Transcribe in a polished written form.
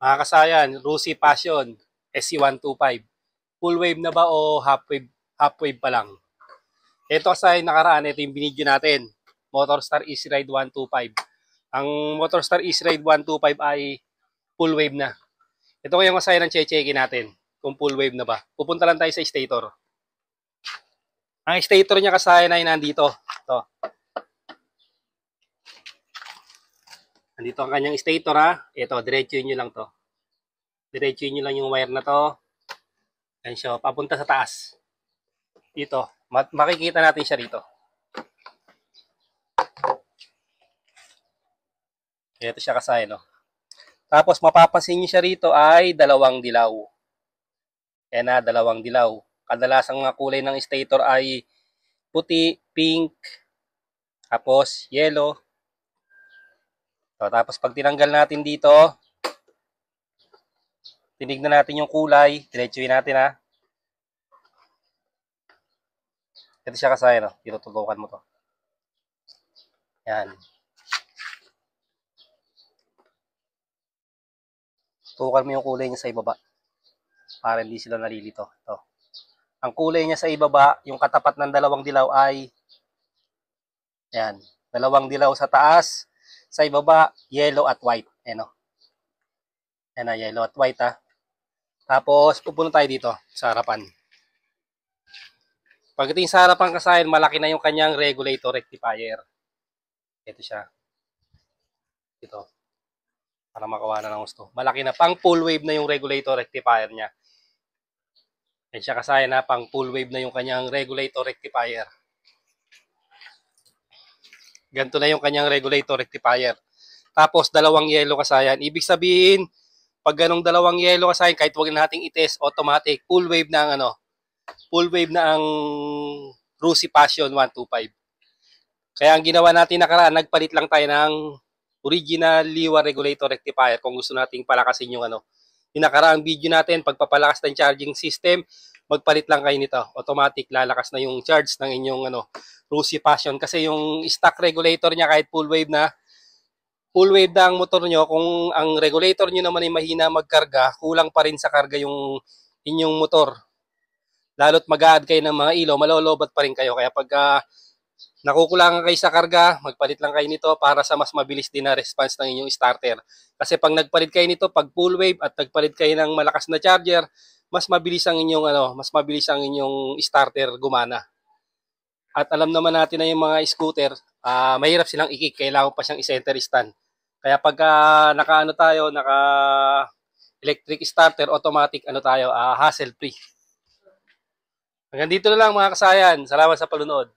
Mga kasayan, Rusi Passion SC125. Full wave na ba o half wave pa lang? Ito kasayan nakaraan, ito yung binidyo natin. Motorstar Easy Ride 125. Ang Motorstar Easy Ride 125 ay full wave na. Ito kayong kasayan ng che-checkin natin kung full wave na ba. Pupunta lang tayo sa stator. Ang stator niya kasayan ay nandito. Ito. Nandito ang kanyang stator ha. Ito, diretsuin nyo lang to. Diretsuin nyo lang yung wire na to. Yan siya, papunta sa taas. Dito, makikita natin siya rito. Ito siya kasay, no? Tapos mapapansin nyo siya rito ay dalawang dilaw. Yan na, dalawang dilaw. Kadalasang mga kulay ng stator ay puti, pink, tapos yellow. So, tapos pag tinanggal natin dito, tinignan natin yung kulay, diretsuin natin ha. Ito siya kasay, no? Dito tutukan mo to. Yan. Tutukan mo yung kulay niya sa ibaba. Para hindi sila nalilito. Ito. Ang kulay niya sa ibaba, yung katapat ng dalawang dilaw ay yan. Dalawang dilaw sa taas, sa ibaba, yellow at white. Ayan o. Ayan na, yellow at white ha. Tapos, pupunta tayo dito sa harapan. Pagdating sa harapan kasayan, malaki na yung kanyang regulator rectifier. Ito siya. Ito. Para makawa na ng gusto. Malaki na. Pang full wave na yung regulator rectifier niya. Yan siya kasayan na. Pang full wave na yung kanyang regulator rectifier. Ganito na yung kanyang regulator rectifier. Tapos, dalawang yellow kasayan. Ibig sabihin, pag ganong dalawang yellow kasayan, kahit huwag nating i-test, automatic, full wave na ang full wave na ang Rusi Passion 125. Kaya ang ginawa natin nakaraan, nagpalit lang tayo ng original Liwa regulator rectifier kung gusto nating palakasin yung Yung nakaraang video natin, pagpapalakas ng charging system, magpalit lang kayo nito. Automatic lalakas na yung charge ng inyong Rusi Passion. Kasi yung stock regulator niya kahit full wave na ang motor nyo, kung ang regulator nyo naman ay mahina magkarga, kulang pa rin sa karga yung inyong motor. Lalo't mag-a-add kayo ng mga ilaw, malolobat pa rin kayo. Kaya pag nakukulangan kayo sa karga, magpalit lang kayo nito para sa mas mabilis din na response ng inyong starter. Kasi pag nagpalit kayo nito, pag full wave at nagpalit kayo ng malakas na charger, mas mabilis ang inyong starter gumana. At alam naman natin na yung mga scooter, mahirap silang i-kick, kailangan pa siyang i-center stand. Kaya pag naka electric starter, automatic tayo, hassle free. Hanggang dito na lang mga kasayan. Salamat sa palunod.